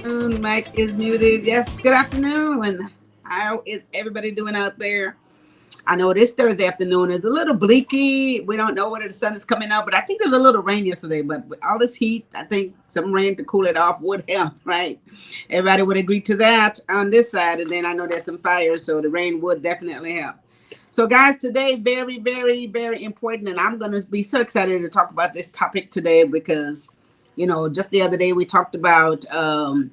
Mic is muted. Yes, good afternoon. How is everybody doing out there? I know this Thursday afternoon is a little bleaky. We don't know whether the sun is coming out, but I think there's a little rain yesterday. But with all this heat, I think some rain to cool it off would help, right? Everybody would agree to that on this side. And then I know there's some fires, so the rain would definitely help. So, guys, today, very, very, very important. And I'm going to be so excited to talk about this topic today because, just the other day we talked about, the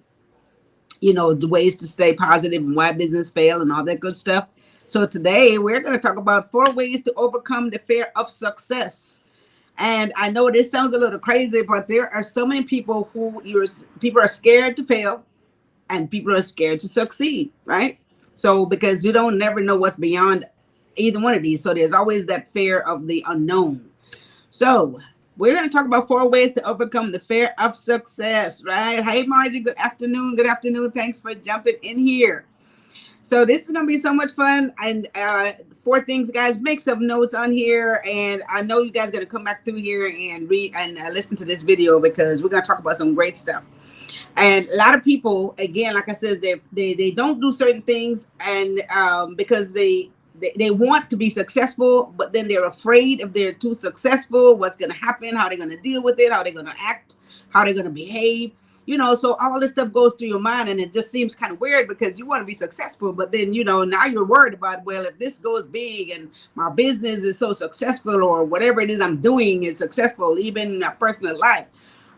ways to stay positive and why business fail and all that good stuff. So today we're going to talk about 4 ways to overcome the fear of success. And I know this sounds a little crazy, but there are so many people people are scared to fail and people are scared to succeed, right? So because you don't never know what's beyond either one of these. So there's always that fear of the unknown. So we're going to talk about 4 ways to overcome the fear of success, right? Hey, Margie, good afternoon. Good afternoon. Thanks for jumping in here. So this is going to be so much fun. And 4 things, guys, make some notes on here. And I know you guys are going to come back through here and read and listen to this video because we're going to talk about some great stuff. And a lot of people, again, like I said, they don't do certain things and because they want to be successful, but then they're afraid if they're too successful, what's going to happen, how they're going to deal with it, how they're going to act, how they're going to behave. So all this stuff goes through your mind and it just seems kind of weird because you want to be successful, but then, now you're worried about, well, if this goes big and my business is so successful or whatever it is I'm doing is successful, even in my personal life,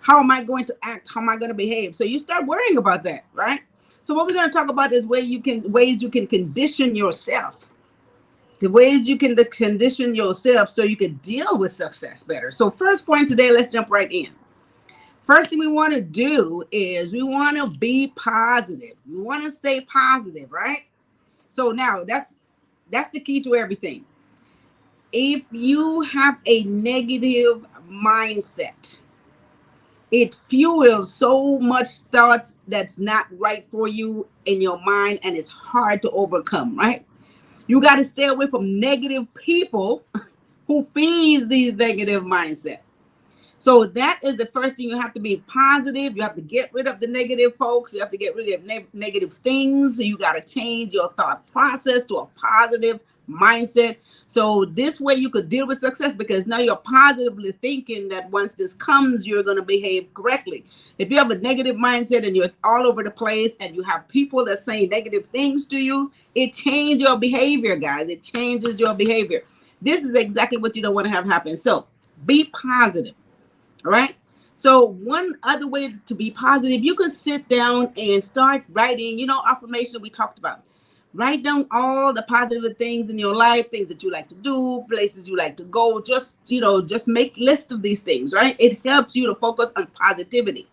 how am I going to act? How am I going to behave? So you start worrying about that, right? So what we're going to talk about is ways you can condition yourself. The ways you can condition yourself so you can deal with success better. So first point today, let's jump right in. First thing we want to do is we want to be positive. We want to stay positive, right? So now that's the key to everything. If you have a negative mindset, it fuels so much thoughts that's not right for you in your mind and it's hard to overcome, right? You got to stay away from negative people who feeds these negative mindset. So that is the first thing. You have to be positive. You have to get rid of the negative folks. You have to get rid of negative things. So you got to change your thought process to a positive mindset. So this way you could deal with success because now you're positively thinking that once this comes, you're going to behave correctly. If you have a negative mindset and you're all over the place and you have people that say negative things to you, it changes your behavior, guys. It changes your behavior. This is exactly what you don't want to have happen. So be positive. All right. So one other way to be positive, you could sit down and start writing, affirmation we talked about. Write down all the positive things in your life, things that you like to do, places you like to go. Just make list of these things, right? It helps you to focus on positivity.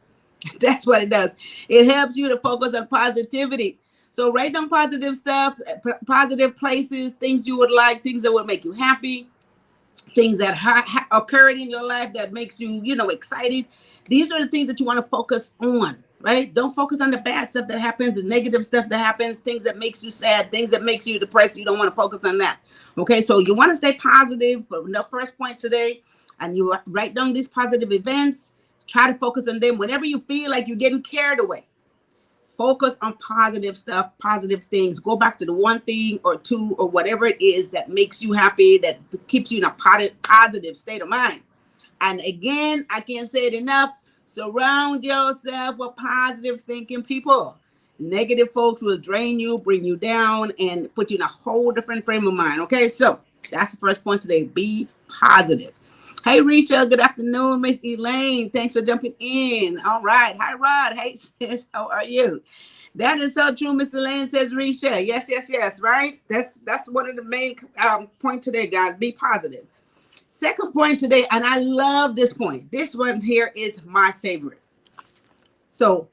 That's what it does. It helps you to focus on positivity. So write down positive stuff, positive places, things you would like, things that would make you happy. Things that occurred in your life that makes you, excited. These are the things that you want to focus on, right? Don't focus on the bad stuff that happens, the negative stuff that happens, things that makes you sad, things that makes you depressed. You don't want to focus on that. Okay, so you want to stay positive for the first point today, and you write down these positive events. Try to focus on them. Whenever you feel like you're getting carried away, focus on positive stuff, positive things. Go back to the one thing or two or whatever it is that makes you happy, that keeps you in a positive state of mind. And again, I can't say it enough. Surround yourself with positive thinking people. Negative folks will drain you, bring you down, and put you in a whole different frame of mind. Okay, so that's the first point today. Be positive. Hey, Risha, good afternoon. Miss Elaine, thanks for jumping in. All right. Hi, Rod. Hey, sis, how are you? That is so true, Miss Elaine, says Risha. Yes, right? That's one of the main point today, guys. Be positive. Second point today, and I love this point. This one here is my favorite. So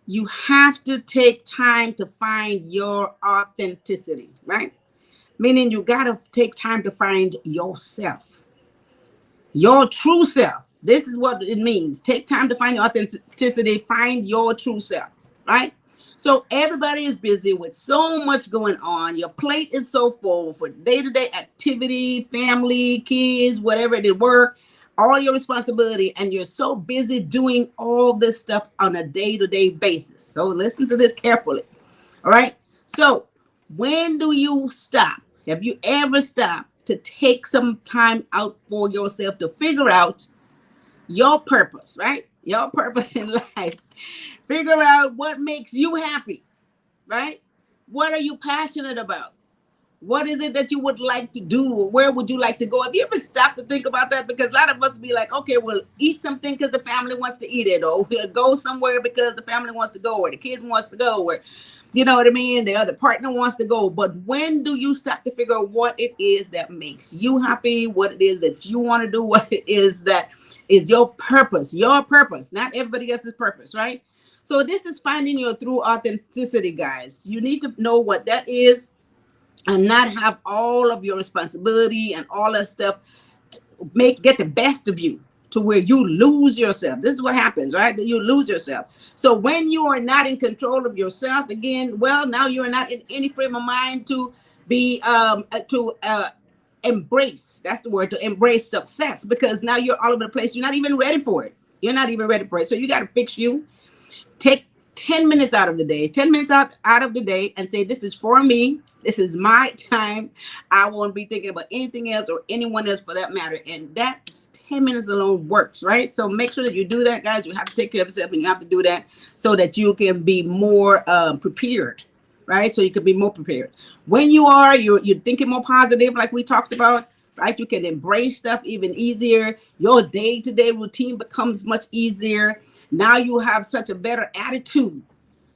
you have to take time to find your authenticity, right? Meaning you got to take time to find yourself. Your true self. This is what it means. Take time to find your authenticity. Find your true self, right? So everybody is busy with so much going on. Your plate is so full for day-to-day activity, family, kids, whatever it is, work. all your responsibility, and you're so busy doing all this stuff on a day-to-day basis. So listen to this carefully. All right. So when do you stop? Have you ever stopped to take some time out for yourself to figure out your purpose, right? Your purpose in life. Figure out what makes you happy, right? What are you passionate about? What is it that you would like to do? Or where would you like to go? Have you ever stopped to think about that? Because a lot of us be like, okay, we'll eat something because the family wants to eat it, or we'll go somewhere because the family wants to go, or the kids wants to go, or you know what I mean? The other partner wants to go. But when do you stop to figure out what it is that makes you happy, what it is that you want to do, what it is that is your purpose, not everybody else's purpose, right? So this is finding your true authenticity, guys. You need to know what that is and not have all of your responsibility and all that stuff get the best of you to where you lose yourself. This is what happens, right? That you lose yourself. So when you are not in control of yourself again, well, now you're not in any frame of mind to be embrace. That's the word, to embrace success, because now you're all over the place. You're not even ready for it. You're not even ready for it. So you got to fix you. Take 10 minutes out of the day, 10 minutes out of the day, and say, this is for me. This is my time. I won't be thinking about anything else or anyone else for that matter. And that 10 minutes alone works, right? So make sure that you do that, guys. You have to take care of yourself, and you have to do that so that you can be more prepared, right? So you can be more prepared. When you're thinking more positive, like we talked about, right? You can embrace stuff even easier. Your day-to-day routine becomes much easier. Now you have such a better attitude.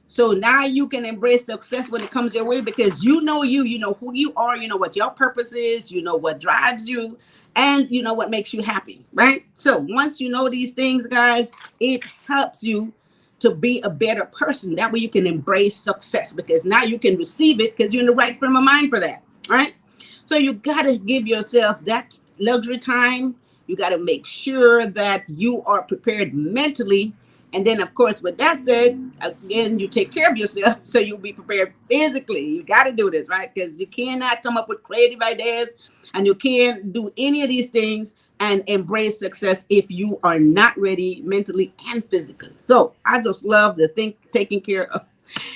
So now you can embrace success when it comes your way, because you know who you are, you know what your purpose is, you know what drives you, and you know what makes you happy, right? So once you know these things, guys, it helps you to be a better person. That way you can embrace success, because now you can receive it because you're in the right frame of mind for that, right? So you got to give yourself that luxury time. You got to make sure that you are prepared mentally. And then, of course, with that said, again, you take care of yourself so you'll be prepared physically. You got to do this, right? Because you cannot come up with creative ideas, and you can't do any of these things and embrace success if you are not ready mentally and physically. So I just love the taking care of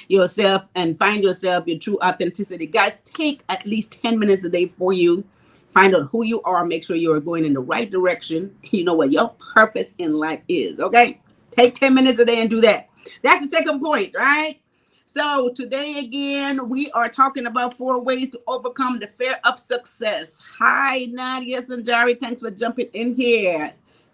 yourself and find yourself, your true authenticity. Guys, take at least 10 minutes a day for you. Find out who you are. Make sure you are going in the right direction. You know what your purpose in life is, okay? Take 10 minutes a day and do that. That's the second point, right? So today, again, we are talking about 4 ways to overcome the fear of success. Hi, Nadia Sanjari. Thanks for jumping in here.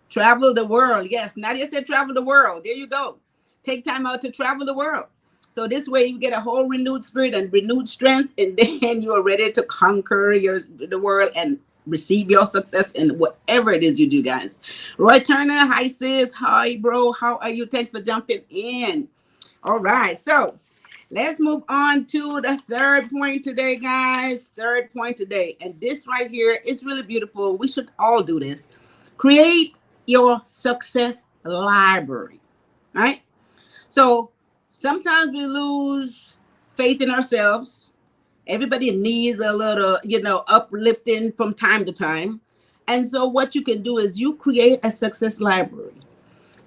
Travel the world. Yes, Nadia said travel the world. There you go. Take time out to travel the world. So this way you get a whole renewed spirit and renewed strength, and then you are ready to conquer the world and receive your success in whatever it is you do, guys. Roy Turner, hi sis, hi bro, how are you? Thanks for jumping in. All right, so let's move on to the third point today, guys. Third point today, and this right here is really beautiful. We should all do this. Create your success library, right? So sometimes we lose faith in ourselves. Everybody needs a little, uplifting from time to time. And so what you can do is you create a success library.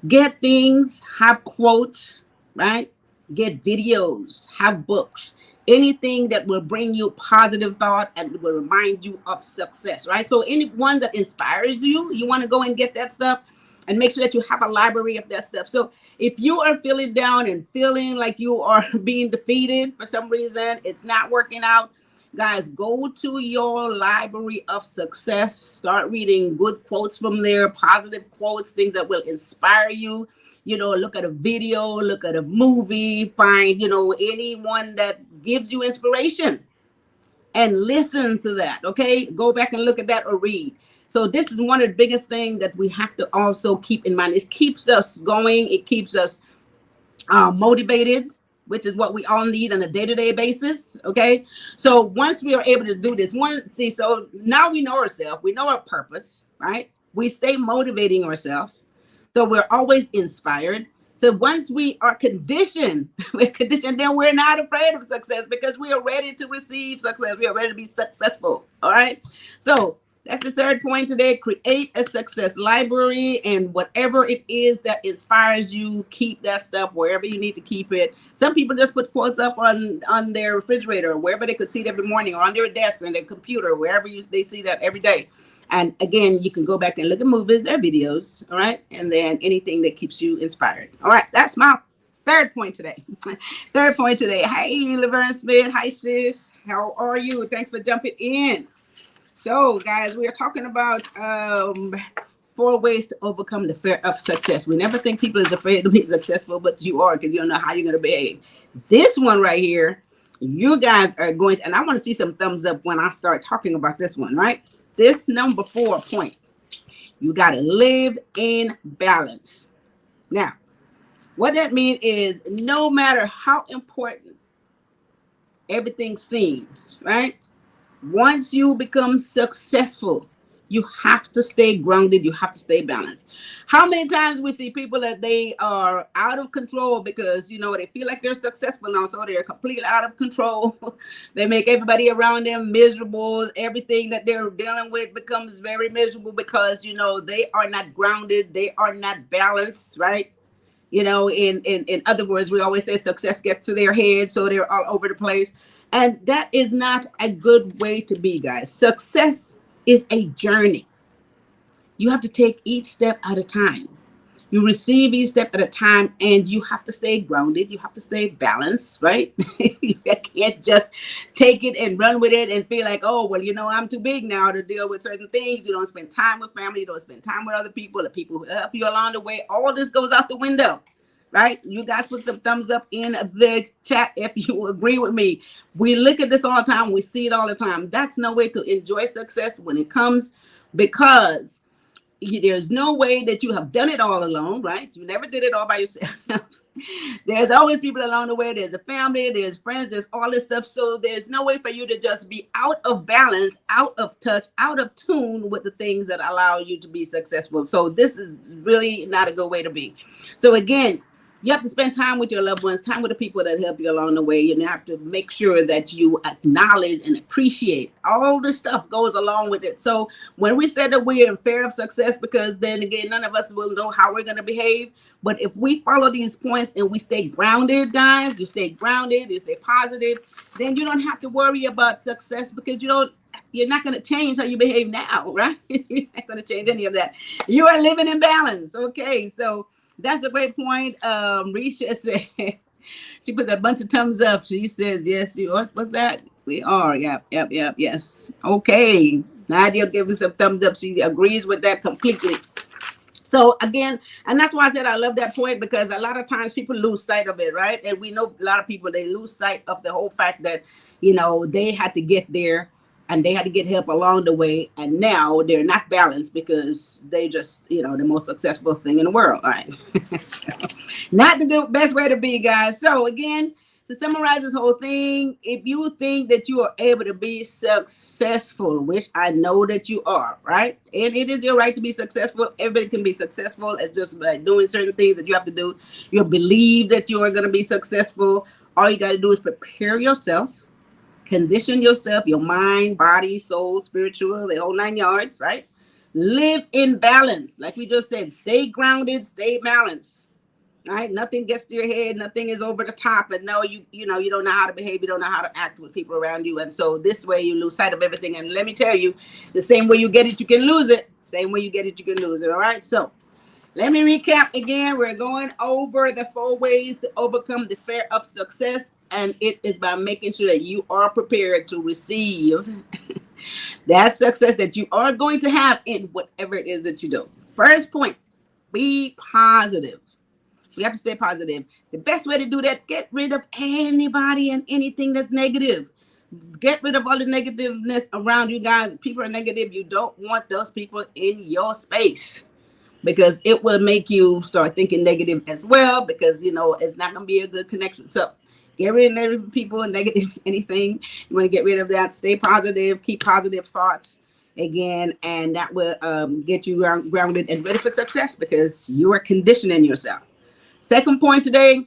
Get things, have quotes, right? Get videos, have books, anything that will bring you positive thought and will remind you of success, right? So anyone that inspires you, you want to go and get that stuff and make sure that you have a library of that stuff. So if you are feeling down and feeling like you are being defeated for some reason, it's not working out, guys, go to your library of success. Start reading good quotes from there, positive quotes, things that will inspire you. Look at a video, look at a movie, find, anyone that gives you inspiration and listen to that, okay? Go back and look at that or read. So this is one of the biggest things that we have to also keep in mind. It keeps us going. It keeps us motivated, which is what we all need on a day-to-day basis, okay? So once we are able to do this, so now we know ourselves. We know our purpose, right? We stay motivating ourselves. So we're always inspired. So once we are conditioned, then we're not afraid of success because we are ready to receive success. We are ready to be successful, all right? So That's the third point today. Create a success library, and whatever it is that inspires you, keep that stuff wherever you need to keep it. Some people just put quotes up on their refrigerator, wherever they could see it every morning, or on their desk or on their computer, wherever they see that every day. And again, you can go back and look at movies or videos, all right? And then anything that keeps you inspired. All right, that's my third point today. Third point today. Hey, Laverne Smith. Hi, sis. How are you? Thanks for jumping in. So, guys, we are talking about 4 ways to overcome the fear of success. We never think people is afraid to be successful, but you are, because you don't know how you're going to behave. This one right here, you guys are going to, and I want to see some thumbs up when I start talking about this one, right? This number 4 point, you got to live in balance. Now, what that means is no matter how important everything seems, right? Once you become successful, you have to stay grounded. You have to stay balanced. How many times we see people that they are out of control because, you know, they feel like they're successful now, so they're completely out of control. They make everybody around them miserable. Everything that they're dealing with becomes very miserable because, you know, they are not grounded. They are not balanced, right? You know, in other words, we always say success gets to their head, so they're all over the place. And that is not a good way to be, guys. Success is a journey. You have to take each step at a time. You receive each step at a time, and you have to stay grounded. You have to stay balanced, right? You can't just take it and run with it and feel like, oh, well, you know, I'm too big now to deal with certain things. You don't spend time with family. You don't spend time with other people, the people who help you along the way. All this goes out the window, right? You guys put some thumbs up in the chat if you agree with me. We look at this all the time. We see it all the time. That's no way to enjoy success when it comes, because there's no way that you have done it all alone, right? You never did it all by yourself. There's always people along the way. There's a family, there's friends, there's all this stuff. So there's no way for you to just be out of balance, out of touch, out of tune with the things that allow you to be successful. So this is really not a good way to be. So again, you have to spend time with your loved ones, time with the people that help you along the way. You have to make sure that you acknowledge and appreciate all the stuff goes along with it. So when we said that we're in fear of success, because then again, none of us will know how we're going to behave. But if we follow these points and we stay grounded, guys, you stay grounded, you stay positive, then you don't have to worry about success, because you're not going to change how you behave now, right? You're not going to change any of that. You are living in balance. Okay, so that's a great point. Risha said, she puts a bunch of thumbs up. She says, yes, you are. What's that? We are. Yep, yes. Okay. Nadia giving some thumbs up. She agrees with that completely. So again, and that's why I said I love that point, because a lot of times people lose sight of it, right? And we know a lot of people, they lose sight of the whole fact that, you know, they had to get there and they had to get help along the way. And now they're not balanced because they just, you know, the most successful thing in the world. All right. Not the best way to be, guys. So again, to summarize this whole thing, if you think that you are able to be successful, which I know that you are, right? And it is your right to be successful. Everybody can be successful. It's just by doing certain things that you have to do. You believe that you are going to be successful. All you got to do is prepare yourself. Condition yourself, your mind, body, soul, spiritual, the whole 9 yards, right? Live in balance. Like we just said, stay grounded, stay balanced, right? Nothing gets to your head. Nothing is over the top. And no, you don't know how to behave. You don't know how to act with people around you. And so this way you lose sight of everything. And let me tell you, the same way you get it, you can lose it. Same way you get it, you can lose it. All right. So let me recap again. We're going over the 4 ways to overcome the fear of success. And it is by making sure that you are prepared to receive that success that you are going to have in whatever it is that you do. First point, be positive. You have to stay positive. The best way to do that, get rid of anybody and anything that's negative. Get rid of all the negativeness around you guys. People are negative. You don't want those people in your space, because it will make you start thinking negative as well, because, you know, it's not going to be a good connection. So get rid of negative people and negative anything. You want to get rid of that. Stay positive. Keep positive thoughts again, and that will get you grounded and ready for success, because you are conditioning yourself. Second point today,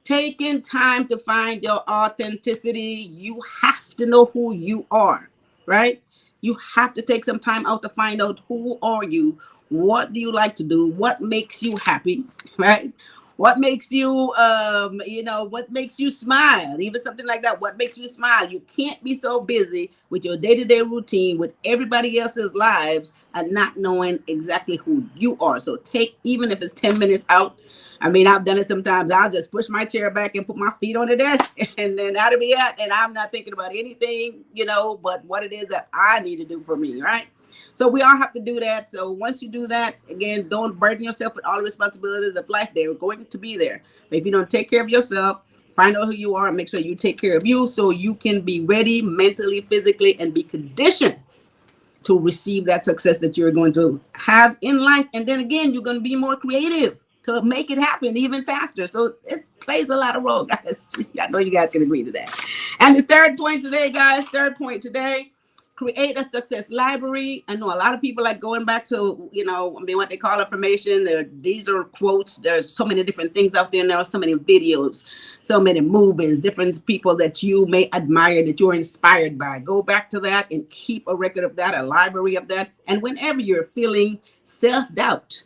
taking time to find your authenticity. You have to know who you are, right? You have to take some time out to find out who are you, what do you like to do, what makes you happy, right? What makes you, what makes you smile, even something like that. What makes you smile? You can't be so busy with your day-to-day routine, with everybody else's lives, and not knowing exactly who you are. So take, even if it's 10 minutes out. I mean, I've done it sometimes. I'll just push my chair back and put my feet on the desk, and then that'll be it. And I'm not thinking about anything, but what it is that I need to do for me, right? So we all have to do that. So once you do that, again, don't burden yourself with all the responsibilities of life. They're going to be there. But if you don't take care of yourself, find out who you are and make sure you take care of you so you can be ready mentally, physically, and be conditioned to receive that success that you're going to have in life. And then again, you're going to be more creative to make it happen even faster. So this plays a lot of role, guys. I know you guys can agree to that. And the third point today, create a success library. I know a lot of people like going back to, what they call affirmation. These are quotes. There's so many different things out there. And there are so many videos, so many movies, different people that you may admire, that you're inspired by. Go back to that and keep a record of that, a library of that. And whenever you're feeling self-doubt,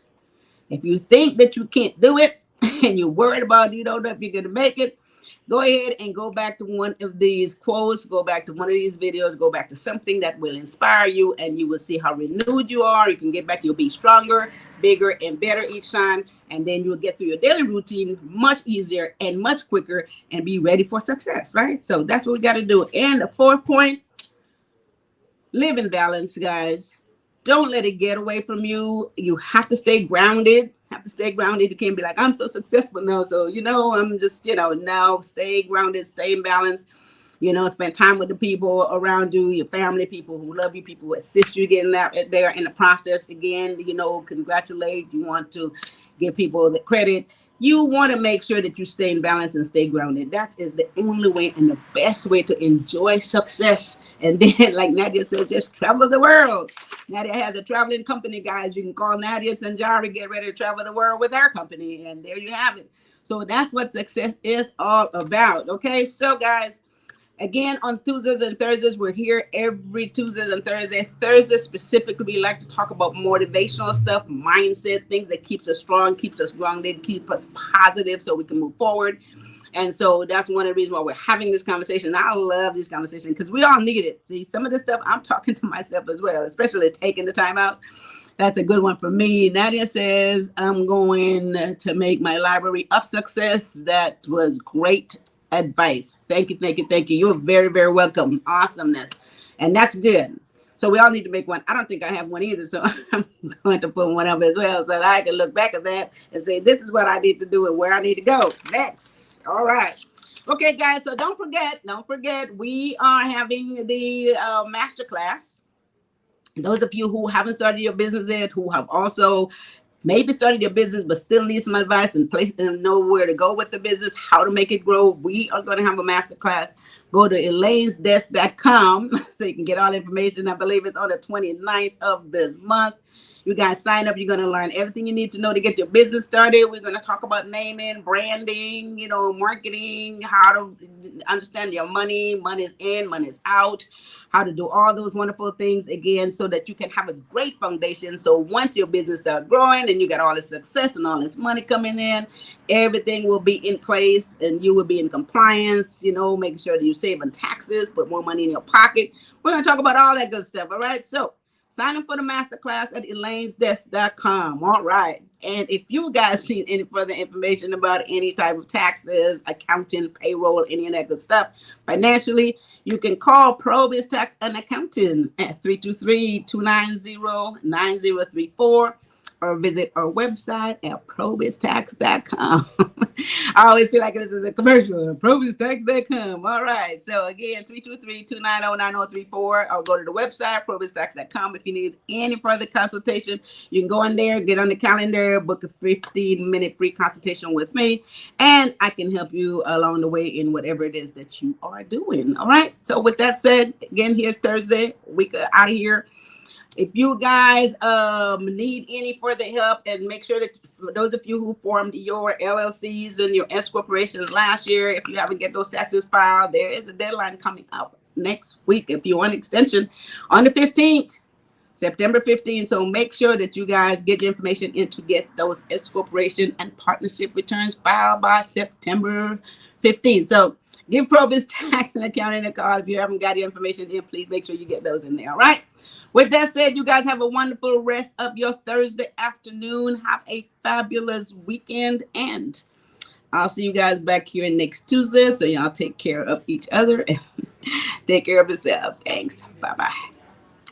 if you think that you can't do it and you're worried about you don't know if you're going to make it, go ahead and go back to one of these quotes, go back to one of these videos, go back to something that will inspire you, and you will see how renewed you are. You can get back, you'll be stronger, bigger, and better each time. And then you'll get through your daily routine much easier and much quicker and be ready for success, right? So that's what we got to do. And the fourth point, live in balance, guys. Don't let it get away from you. You have to stay grounded. You can't be like, I'm so successful now. So, I'm just, now stay grounded, stay in balance, spend time with the people around you, your family, people who love you, people who assist you getting out there in the process. Again, congratulate. You want to give people the credit. You want to make sure that you stay in balance and stay grounded. That is the only way and the best way to enjoy success. And then, like Nadia says, just travel the world. Nadia has a traveling company, guys. You can call Nadia Sanjari, get ready to travel the world with our company. And there you have it. So that's what success is all about. Okay, so guys, again, on Tuesdays and Thursdays, we're here every Tuesdays and Thursdays. Thursdays specifically, we like to talk about motivational stuff, mindset, things that keeps us strong, keeps us grounded, keep us positive so we can move forward. And so that's one of the reasons why we're having this conversation. I love this conversation because we all need it. See, some of this stuff I'm talking to myself as well, especially taking the time out. That's a good one for me. Nadia says, I'm going to make my library of success. That was great advice. Thank you. You're very, very welcome. Awesomeness. And that's good. So we all need to make one. I don't think I have one either. So I'm going to put one up as well so that I can look back at that and say, this is what I need to do and where I need to go next. All right. Okay, guys. So don't forget, we are having the masterclass. Those of you who haven't started your business yet, who have also maybe started your business but still need some advice and know where to go with the business, how to make it grow, we are going to have a masterclass. Go to elainesdesk.com so you can get all the information. I believe it's on the 29th of this month. You guys sign up. You're going to learn everything you need to know to get your business started. We're going to talk about naming, branding, marketing, how to understand your money. Money's in, money's out. How to do all those wonderful things again so that you can have a great foundation. So once your business starts growing and you got all this success and all this money coming in, everything will be in place and you will be in compliance, making sure that you're saving taxes, put more money in your pocket. We're going to talk about all that good stuff. All right. So sign up for the masterclass at elainesdesk.com. All right. And if you guys need any further information about any type of taxes, accounting, payroll, any of that good stuff, financially, you can call PROBY'S Tax and Accounting at 323-290-9034 or visit our website at PROBY'stax.com. I always feel like this is a commercial. PROBY'stax.com. All right. So again, 323-290-9034 or go to the website, PROBY'stax.com. If you need any further consultation, you can go in there, get on the calendar, book a 15-minute free consultation with me, and I can help you along the way in whatever it is that you are doing. All right. So with that said, again, here's Thursday. Week out of here. If you guys need any further help, and make sure that for those of you who formed your LLCs and your S corporations last year, if you haven't get those taxes filed, there is a deadline coming up next week if you want extension on the 15th. September 15th. So make sure that you guys get your information in to get those S corporation and partnership returns filed by September 15th. So give PROBY'S tax and accounting a call. If you haven't got your information in, please make sure you get those in there. All right. With that said, you guys have a wonderful rest of your Thursday afternoon. Have a fabulous weekend, and I'll see you guys back here next Tuesday. So y'all take care of each other and take care of yourself. Thanks. Bye-bye.